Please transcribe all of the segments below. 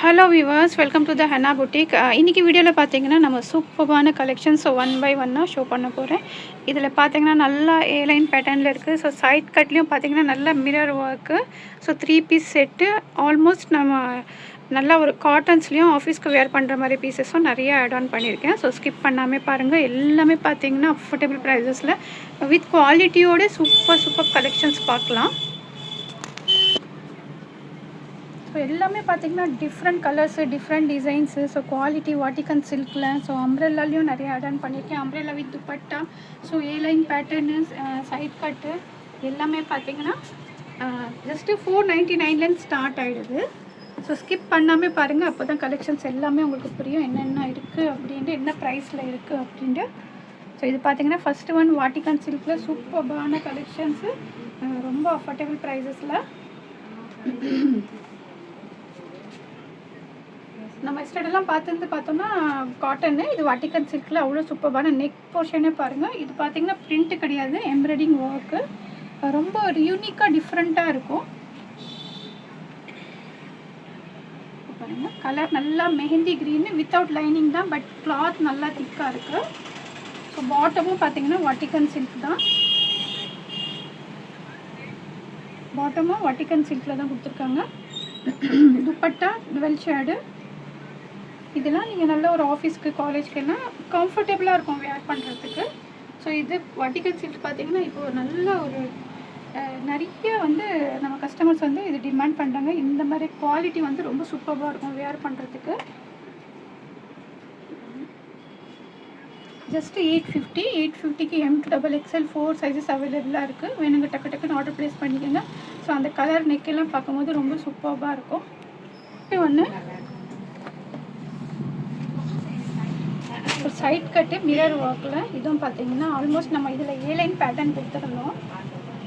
Hello viewers, welcome to the henna boutique. இன்றைக்கி வீடியோவில் பார்த்தீங்கன்னா நம்ம சூப்பரான கலெக்ஷன்ஸ் ஒன் பை ஒன்னாக ஷோ பண்ண போகிறேன். இதில் பார்த்தீங்கன்னா நல்லா ஏலைன் பேட்டர்னில் இருக்குது. ஸோ சைட் கட்லேயும் பார்த்தீங்கன்னா நல்ல mirror work. So 3 piece set almost நம்ம நல்லா ஒரு காட்டன்ஸ்லேயும் ஆஃபீஸ்க்கு வேர் பண்ணுற மாதிரி பீசஸும் நிறைய ஆட் ஆன் பண்ணியிருக்கேன். ஸோ ஸ்கிப் பண்ணாமல் பாருங்கள். எல்லாமே பார்த்தீங்கன்னா அஃபோர்டபுள் ப்ரைஸஸில் வித் குவாலிட்டியோட சூப்பர் கலெக்ஷன்ஸ் பார்க்கலாம். ஸோ எல்லாமே பார்த்தீங்கன்னா different colours, different designs. So quality வாட்டிகன் சில்கில். ஸோ அம்ப்ரெல்லாலையும் நிறைய ஆட் ஆன் பண்ணியிருக்கேன். அம்ப்ரெல்லா வித் துப்பட்டா, so A line pattern, side cut எல்லாமே பார்த்தீங்கன்னா ஜஸ்ட்டு 499 ஸ்டார்ட் ஆகிடுது. ஸோ ஸ்கிப் பண்ணாமல் பாருங்கள். அப்போ தான் கலெக்ஷன்ஸ் எல்லாமே உங்களுக்கு புரியும், என்னென்ன இருக்குது அப்படின்ட்டு, என்ன ப்ரைஸில் இருக்குது அப்படின்ட்டு. ஸோ இது பார்த்தீங்கன்னா ஃபஸ்ட்டு ஒன் வாட்டிகன் சில்கில் சூப்பர்பான கலெக்ஷன்ஸு, ரொம்ப அஃபோர்டபுள் ப்ரைஸஸில். நம்ம எஸ்டர்டெல்லாம் பார்த்தோம்னா காட்டனு. இது வாட்டிகன் சில்கில் அவ்வளோ சூப்பரான நெக் போர்ஷனே பாருங்கள். இது பார்த்தீங்கன்னா பிரிண்ட்டு கிடையாது, எம்ப்ராய்டிங் ஒர்க்கு. ரொம்ப ஒரு யூனிக்காக டிஃப்ரெண்ட்டாக இருக்கும். பாருங்கள், கலர் நல்லா மெஹந்தி க்ரீனு வித்தவுட் லைனிங் தான், பட் கிளாத் நல்லா திக்காக இருக்குது. ஸோ பாட்டமும் பார்த்தீங்கன்னா வாட்டிகன் சில்க் தான். பாட்டமும் வாட்டிகன் சில்கில் தான் கொடுத்துருக்காங்க. Dupatta twelve shade. இதெல்லாம் நீங்கள் நல்ல ஒரு ஆஃபீஸ்க்கு, காலேஜ்க்குலாம் கம்ஃபர்டபுளாக இருக்கும் வேர் பண்ணுறதுக்கு. ஸோ இது வாட்டிகன் சில்க் பார்த்தீங்கன்னா இப்போது நல்ல ஒரு நிறைய நம்ம கஸ்டமர்ஸ் இது டிமாண்ட் பண்ணுறாங்க. இந்த மாதிரி குவாலிட்டி ரொம்ப சூப்பராக இருக்கும் வேர் பண்ணுறதுக்கு. ஜஸ்ட்டு 850க்கு M2XXL 4 சைஸஸ் அவைலபிளாக இருக்குது. வேணுங்க டக்குன்னு ஆர்டர் ப்ளேஸ் பண்ணிக்கோங்க. ஸோ அந்த கலர் நெக்கெல்லாம் பார்க்கும்போது ரொம்ப சூப்பராக இருக்கும். ஒன்று ஒரு சைட் கட்டு மிரர் ஒர்க்கில். இதுவும் பார்த்தீங்கன்னா ஆல்மோஸ்ட் நம்ம இதில் ஏலைன் பேட்டர்ன் கொடுத்துருந்தோம்.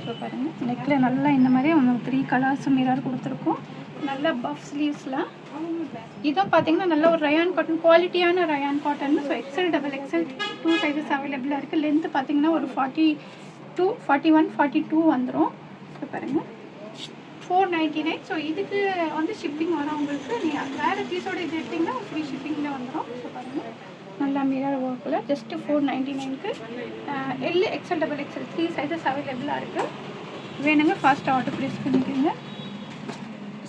ஸோ பாருங்கள், நெக்கில் நல்லா இந்த மாதிரி 3 கலர்ஸ் மிரர் கொடுத்துருக்கோம். நல்ல பஃப் ஸ்லீவ்ஸில். இதுவும் பார்த்தீங்கன்னா நல்ல ஒரு ரயான் காட்டன், குவாலிட்டியான rayon cotton. So XL XXL 2 sizes அவைலபிளாக இருக்குது. லென்த்து பார்த்தீங்கன்னா ஒரு 42, 41, 42 வந்துடும். ஸோ பாருங்கள், 499. ஸோ இதுக்கு ஷிப்பிங் வரும் உங்களுக்கு. நீங்கள் வேறு பீஸோட இது எடுத்திங்கன்னா ஃப்ரீ ஷிப்பிங்கில் வந்துடும். ஸோ பாருங்கள், நல்லா மிரர் ஒர்க்கில் ஜஸ்ட்டு 499க்கு XL XXL 3 சைஸஸ் அவைலபிளாக இருக்குது. வேணுங்க ஃபாஸ்ட்டாக ஆர்டர் ப்ளேஸ் பண்ணிக்கோங்க.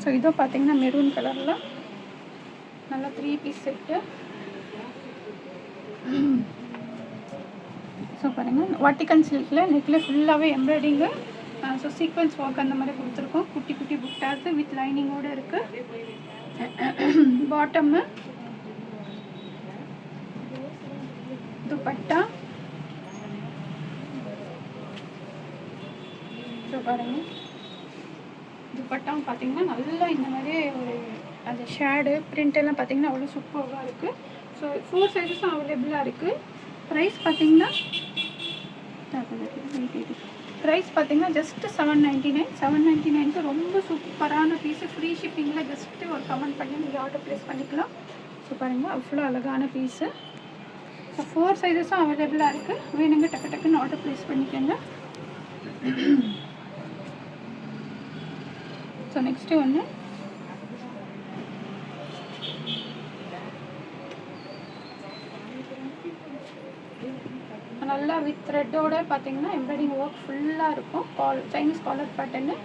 ஸோ இதோ பார்த்தீங்கன்னா மெரூன் கலரில் நல்லா 3 பீஸ் செட்டு. ஸோ பாருங்கள், வாட்டிகன் சில்கில் நெக்கில் ஃபுல்லாகவே எம்ப்ராய்டிங்கு, ஸோ சீக்வன்ஸ் ஒர்க் அந்த மாதிரி கொடுத்துருக்கோம். குட்டி புட்டாஸு வித் லைனிங்கோடு இருக்குது. பாட்டம்மு, துப்பட்டா. ஸோ பாருங்கள், துப்பட்டாவும் பார்த்தீங்கன்னா நல்லா இந்த மாதிரி ஒரு அந்த ஷேடு பிரிண்ட் எல்லாம் பார்த்தீங்கன்னா அவ்வளோ சூப்பராக இருக்குது. ஸோ 4 சைஸஸும் அவைலபிளாக இருக்குது. ப்ரைஸ் பார்த்தீங்கன்னா ஜஸ்ட்டு 799க்கு ரொம்ப சூப்பரான பீஸு. ஃப்ரீ ஷிப்பிங்கில் ஜஸ்ட்டு ஒரு கமெண்ட் பண்ணி நீங்கள் ஆர்டர் ப்ளேஸ் பண்ணிக்கலாம். ஸோ பாருங்கள், அவ்வளோ அழகான பீஸு. ஸோ 4 சைஸஸும் அவைலபிளாக இருக்குது. வேணுங்க டக்குன்னு ஆர்டர் ப்ளேஸ் பண்ணிக்கோங்க. ஸோ நெக்ஸ்ட்டு ஒன்று நல்லா வித் த்ரெட்டோட பார்த்தீங்கன்னா எம்ப்ராய்டிங் ஒர்க் ஃபுல்லாக இருக்கும். Chinese collar pattern.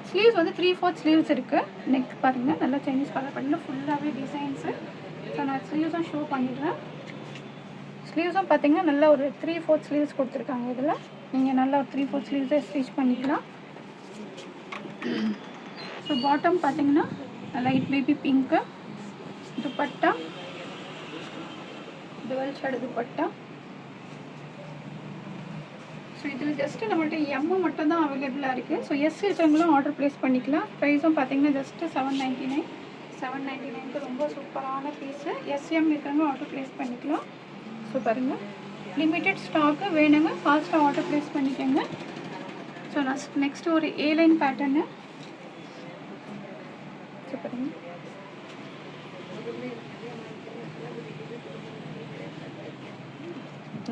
Sleeves 3/4 sleeves இருக்குது. நெக் பாருங்கள், நல்லா சைனீஸ் காலர் பேட்டர்னு ஃபுல்லாகவே டிசைன்ஸு. ஸோ நான் ஸ்லீவ்ஸும் ஷோ பண்ணிடுறேன். ஸ்லீவ்ஸும் பார்த்தீங்கன்னா நல்லா ஒரு 3/4 ஸ்லீவ்ஸ் கொடுத்துருக்காங்க. இதில் நீங்கள் நல்லா ஒரு 3/4 ஸ்லீவ்ஸை ஸ்டிச் பண்ணிக்கலாம். ஸோ பாட்டம் பார்த்தீங்கன்னா light baby pink. Dupatta twelve shade dupatta. So இதில் ஜஸ்ட்டு நம்மள்ட்ட எம்மு மட்டும் தான் அவைலபிளாக இருக்குது. ஸோ எஸ் இருக்கிறவங்களும் ஆர்டர் ப்ளேஸ் பண்ணிக்கலாம். ப்ரைஸும் பார்த்தீங்கன்னா ஜஸ்ட்டு 799க்கு ரொம்ப சூப்பரான பீஸு. SM இருக்கிறவங்க ஆர்டர் ப்ளேஸ் பண்ணிக்கலாம். ஸோ பாருங்கள், லிமிட்டட் ஸ்டாக்கு. வேணுங்க ஃபாஸ்ட்டாக ஆர்டர் ப்ளேஸ் பண்ணிக்கோங்க. ஸோ நெக்ஸ்ட்டு ஒரு ஏலைன் பேட்டர்னு. ஸோ பாருங்கள்,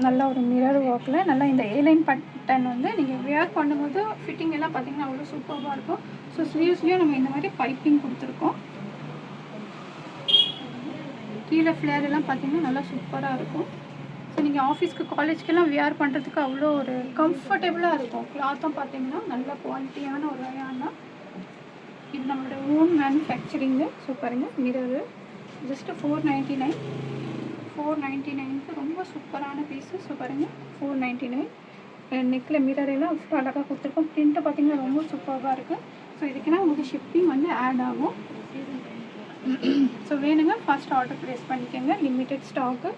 நல்லா ஒரு மிரர் ஒர்க்கில் நல்லா இந்த ஏலைன் பேட்டர்ன் நீங்கள் வேர் பண்ணும்போது ஃபிட்டிங் எல்லாம் பார்த்தீங்கன்னா அவ்வளோ சூப்பராக இருக்கும். ஸோ ஸ்லீவ்ஸ்லேயும் நம்ம இந்த மாதிரி பைப்பிங் கொடுத்துருக்கோம். கீழே ஃப்ளேர் எல்லாம் பார்த்தீங்கன்னா நல்லா சூப்பராக இருக்கும். ஸோ நீங்கள் ஆஃபீஸ்க்கு காலேஜ்க்கெல்லாம் வியர் பண்ணுறதுக்கு அவ்வளோ ஒரு கம்ஃபர்டபுளாக இருக்கும். கிளாத்தும் பார்த்தீங்கன்னா நல்ல குவாலிட்டியான ஒரு வகையான இது நம்மளோட ஓன் மேனுஃபேக்சரிங்கு. ஸோ பாருங்கள் மிரரு ஜஸ்ட்டு 499 499க்கு ரொம்ப சூப்பரான பீஸு. ஸோ பாருங்கள் 499. நெக்கில் மிரர் எல்லாம் அவ்வளோ அழகாக கொடுத்துருக்கோம். பிரிண்ட்டு பார்த்தீங்கன்னா ரொம்ப சூப்பராக இருக்குது. ஸோ இதுக்குன்னா உங்களுக்கு ஷிப்பிங் வந்து ஆட் ஆகும். ஸோ வேணுங்க ஃபர்ஸ்ட் ஆர்டர் ப்ளேஸ் பண்ணிக்கோங்க. Limited stock.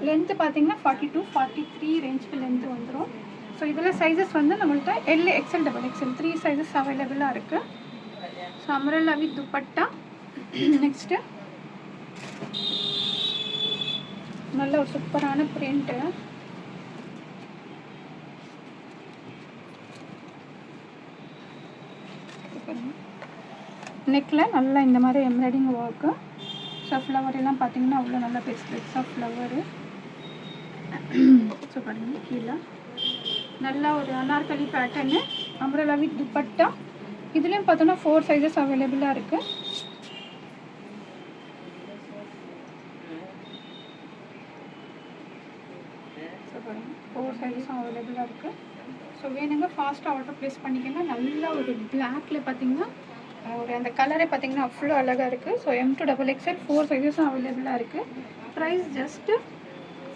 லென்த்து பார்த்தீங்கன்னா 42 43 ரேஞ்சுக்கு லென்த்து வந்துடும். ஸோ இதில் சைஸஸ் வந்து நம்மள்கிட்ட L, XL, double XL 3 sizes அவைலபிளாக இருக்குது. So umbrella with dupatta. Next நல்ல ஒரு சூப்பரான பிரிண்ட்டு. நெக்கில் நல்லா இந்த மாதிரி எம்ப்ராய்டிங் ஒர்க்கு. ஸோ ஃப்ளவர் எல்லாம் பார்த்தீங்கன்னா அவ்வளோ நல்லா பெருசாக ஃப்ளவரு. ஸோ பாருங்க கீழே நல்லா ஒரு Anarkali pattern umbrella with dupatta. இதுலேயும் பார்த்தோன்னா 4 சைஸஸ் அவைலபிளாக இருக்குது. ஸோ பாருங்க 4 சைஸஸும் அவைலபிளாக இருக்குது. ஸோ வேணுங்க ஃபாஸ்ட்டாக ஆர்டர் ப்ளேஸ் பண்ணிக்கோங்க. நல்லா ஒரு பிளாக்கில் பார்த்தீங்கன்னா ஒரு அந்த கலரே பார்த்தீங்கன்னா அவ்வளோ அழகாக இருக்குது. ஸோ M to XXL 4 சைஸஸும் அவைலபிளாக இருக்குது. Price just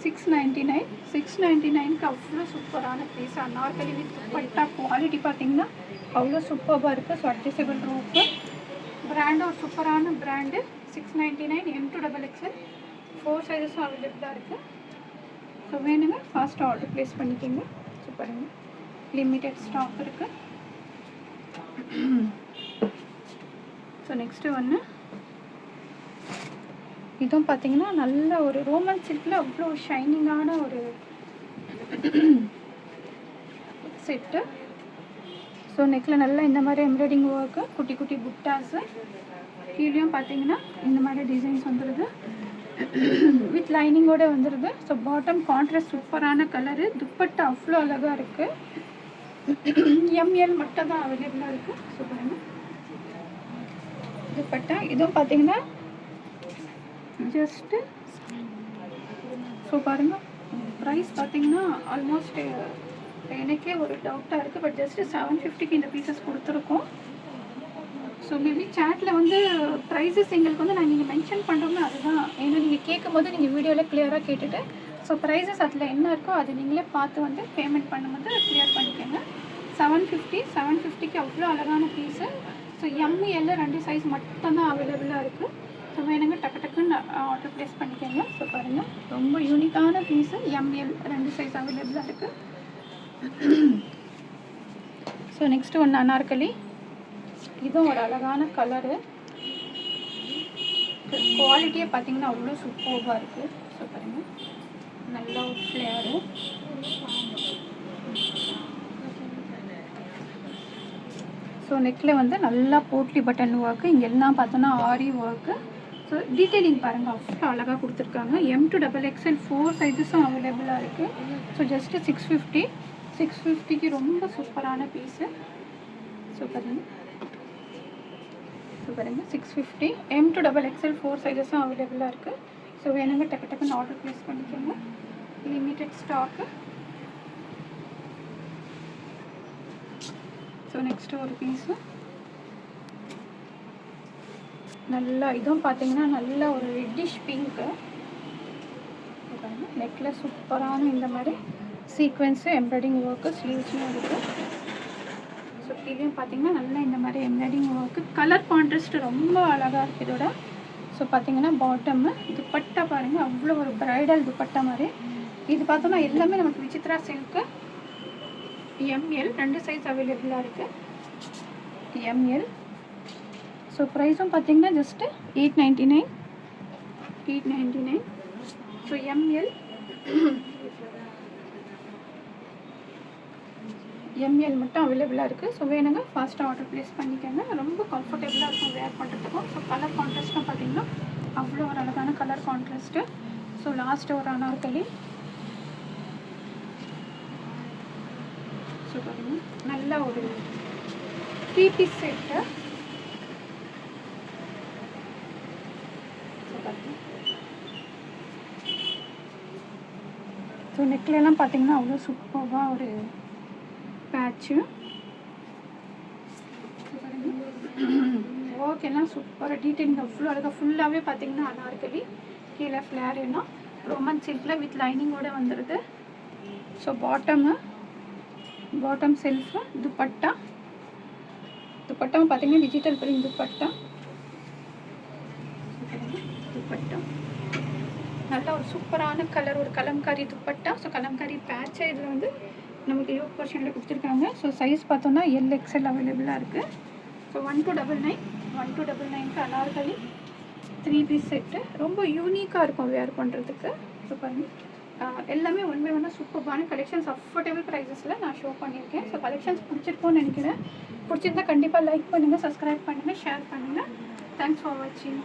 699. 699க்கு அவ்வளோ சூப்பரான piece. Anarkali with dupatta. Quality பார்த்தீங்கன்னா அவ்வளோ சூப்பராக இருக்குது. ஸோ அட்ஜஸ்டபிள் ரூப்பு பிராண்டு ஒரு சூப்பரான பிராண்டு. 699 M to XXL 4 சைஸஸும் அவைலபிளாக இருக்குது. ஸோ வேணுங்க ஃபாஸ்ட்டாக ஆர்டர் ப்ளேஸ் பண்ணிக்கோங்க. ஸோ பாருங்கள் லிமிட்டட் ஸ்டாக் இருக்குது. ஸோ நெக்ஸ்ட்டு ஒன்று இதுவும் பார்த்தீங்கன்னா நல்ல ஒரு ரோமன் சில்கில் அவ்வளோ ஷைனிங்கான ஒரு செட்டு. ஸோ நெக்கில் நல்லா இந்த மாதிரி எம்ப்ராய்டிங் ஒர்க்கு, குட்டி குட்டி புட்டாஸு. கீழேயும் பார்த்தீங்கன்னா இந்த மாதிரி டிசைன்ஸ் வந்துடுது. வித் லைனிங்கோடு வந்துடுது. ஸோ பாட்டம் கான்ட்ராஸ்ட் சூப்பரான கலரு. துப்பட்டா அவ்வளோ அழகாக இருக்குது. ML மட்டும் தான் அவைலபிளாக இருக்குது. ஸோ பாருங்கள் துப்பட்டா. இதுவும் பார்த்தீங்கன்னா ஜஸ்ட்டு ஸோ பாருங்கள் ப்ரைஸ் பார்த்தீங்கன்னா ஆல்மோஸ்ட் எனக்கே ஒரு டவுட்டாக இருக்குது. பட் ஜஸ்ட்டு 750க்கு இந்த பீசஸ் கொடுத்துருக்கோம். ஸோ மேபி சேட்டில் வந்து ப்ரைஸஸ் எங்களுக்கு வந்து நாங்கள் நீங்கள் மென்ஷன் பண்ணுறோம்னா அதுதான். ஏன்னா நீங்கள் கேட்கும் போது நீங்கள் வீடியோவில் கிளியராக கேட்டுட்டு ஸோ ப்ரைஸஸ் அதில் என்ன இருக்கோ அது நீங்களே பார்த்து வந்து பேமெண்ட் பண்ணும்போது கிளியர் பண்ணிக்கோங்க. 750க்கு அவ்வளோ அழகான பீஸு. ஸோ ML 2 சைஸ் மட்டும்தான் அவைலபிளாக இருக்குது. ஸோ வேணுங்க டக்குன்னு ஆர்டர் ப்ளேஸ் பண்ணிக்கோங்க. ஸோ பாருங்கள் ரொம்ப யூனிக்கான பீஸு. ML 2 சைஸ் அவைலபிளாக இருக்குது. ஸோ நெக்ஸ்ட்டு ஒன்று அனார்கலி. இதுவும் ஒரு அழகான கலரு. குவாலிட்டியே பார்த்தீங்கன்னா அவ்வளோ சூப்பராக இருக்குது. ஸோ பாருங்கள் நல்ல ஒரு ஃப்ளேரு. ஸோ நெக்கில் வந்து நல்லா போட்லி பட்டன் ஒர்க்கு. இங்கே எல்லாம் பார்த்தோன்னா ஆரி ஒர்க்கு. ஸோ டீட்டெயிலிங் பாருங்கள் அவ்வளோ அழகாக கொடுத்துருக்காங்க. M to XXL 4 சைஸஸும் அவைலபிளாக இருக்குது. ஸோ ஜஸ்ட்டு 650க்கு ரொம்ப சூப்பரான பீஸு. ஸோ பாருங்கள் 650 M to XXL 4 சைஸஸும் அவைலபிளாக இருக்குது. ஸோ வேணுங்க டக்குன்னு ஆர்டர் ப்ளேஸ் பண்ணிக்கோங்க. Limited stock. ஸோ நெக்ஸ்ட்டு ஒரு பீஸு நல்லா இதுவும் பார்த்தீங்கன்னா நல்ல ஒரு ரெட்டிஷ் பிங்க்கு. நெக்கில் சூப்பரான இந்த மாதிரி சீக்வென்ஸு எம்ப்ராய்டிங் ஒர்க்கு ஸ்லீவ்ஸும் இருக்குது. ஸோ கீழேயும் பார்த்தீங்கன்னா நல்லா இந்த மாதிரி எம்ப்ராய்டிங் ஒர்க்கு. கலர் கான்ட்ராஸ்ட் ரொம்ப அழகாக இருக்குது இதோட. ஸோ பார்த்தீங்கன்னா பாட்டம்மு துப்பட்டா பாருங்கள் அவ்வளோ ஒரு ப்ரைடல் துப்பட்டா மாதிரி. இது பார்த்தோன்னா எல்லாமே நமக்கு விசித்ரா சில்க்கு. ML 2 சைஸ் அவைலபிளாக இருக்குது. ML. ஸோ ப்ரைஸும் பார்த்தீங்கன்னா ஜஸ்ட்டு 899. ஸோ ML மட்டும் அவைலபிளாக இருக்குது. ஸோ வேணுங்க ஃபாஸ்ட்டாக ஆர்டர் ப்ளேஸ் பண்ணிக்கோங்க. ரொம்ப கம்ஃபர்டபுளாக இருக்கும் வேர் பண்ணுறதுக்கும். ஸோ கலர் கான்ட்ராஸ்ட்டும் பார்த்தீங்கன்னா அவ்வளோ ஒரு அழகான கலர் கான்ட்ராஸ்ட்டு. ஸோ லாஸ்ட்டு ஒரு அனார்கலி. ஸோ பாருங்கள் நல்ல ஒரு 3 பீஸ் செட்டு. ஸோ பாருங்கள் ஸோ நெக்லெலாம் பார்த்தீங்கன்னா அவ்வளோ சூப்பராக ஒரு பேட்ச்சு. ஓகேலாம் சூப்பராக டீட்டெயிலிங் அவ்வளோ அழகாக ஃபுல்லாகவே பார்த்தீங்கன்னா அனார்கலி, கீழே ஃப்ளேர் என்ன ரோமன் சில்கில் வித் லைனிங்கோடு வந்துடுது. ஸோ பாட்டம் செல்ஃபு, துப்பட்டா பார்த்தீங்கன்னா டிஜிட்டல் பிரிண்ட் துப்பட்டா நல்ல ஒரு சூப்பரான கலர், ஒரு கலம்காரி துப்பட்டா. ஸோ கலம்காரி பேட்சை இதில் வந்து நமக்கு யோக் போர்ஷனில் கொடுத்துருக்காங்க. ஸோ சைஸ் பார்த்தோன்னா LXL அவைலபிளாக இருக்குது. So 1299 Anarkali 3 piece set. ரொம்ப யூனிக்காக இருக்கும் வேர் பண்ணுறதுக்கு. ஸோ பாருங்கள் எல்லாமே ஒன் பை ஒன்னாக சூப்பரான கலெக்ஷன்ஸ் அஃபோர்டபுள் ப்ரைஸஸில் நான் ஷோ பண்ணியிருக்கேன். ஸோ கலெக்ஷன்ஸ் பிடிச்சிருக்கோன்னு நினைக்கிறேன். பிடிச்சிருந்தா கண்டிப்பாக லைக் பண்ணுங்கள், சப்ஸ்கிரைப் பண்ணுங்கள், ஷேர் பண்ணுங்கள். தேங்க்ஸ் ஃபார் வாட்சிங்.